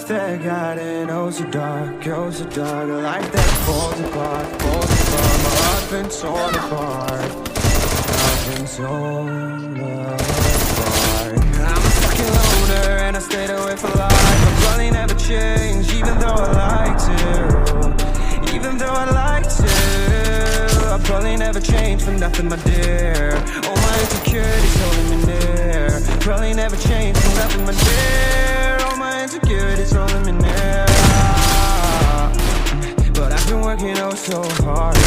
life that got it, oh so dark, oh so dark. A life that falls apart, falls apart. My heart's been torn apart, I've been torn apart. I'm a fucking loner and I stayed away for life. I'll probably never change, even though I like to. Even though I like to, I'll probably never change for nothing, my dear. All my insecurities holding me near. Probably never change for nothing, my dear. All my insecurities holding me near. But I've been working oh so hard to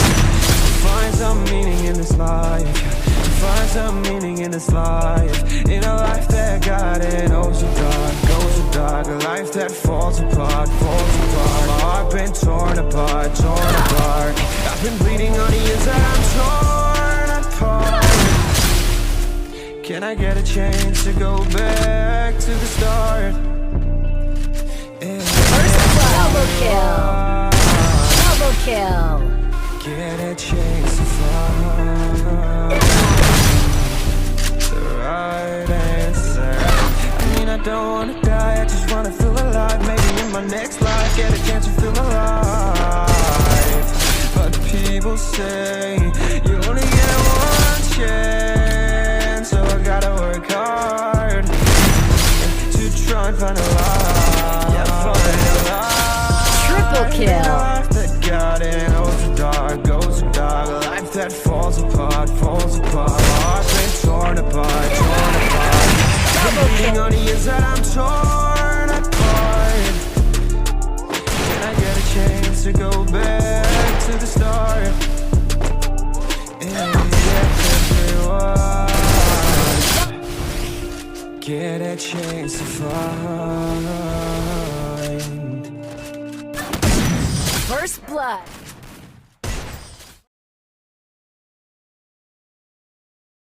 find some meaning in this life. To find some meaning in this life. In a life that got it oh so dark, oh so dark. A life that falls apart, falls apart. My heart been torn apart, torn apart. I've been bleeding on the inside, I'm torn apart. Can I get a chance to go back to the start? First blood. Double kill. Double kill. Get a chance to find the right answer. I mean, I don't wanna die, I just wanna feel alive. Maybe in my next life, get a chance to feel alive. But people say you only get one chance, so I gotta work hard to try and find a life. Yeah, find a life. Triple kill. Life that got it, oh so dark, goes so dark. A life that falls apart, falls apart. My heart's been torn apart, torn apart. Bleeding on the inside, I'm torn apart. Can I get a chance to go back to the start? Yeah, everyone. Get a chance to find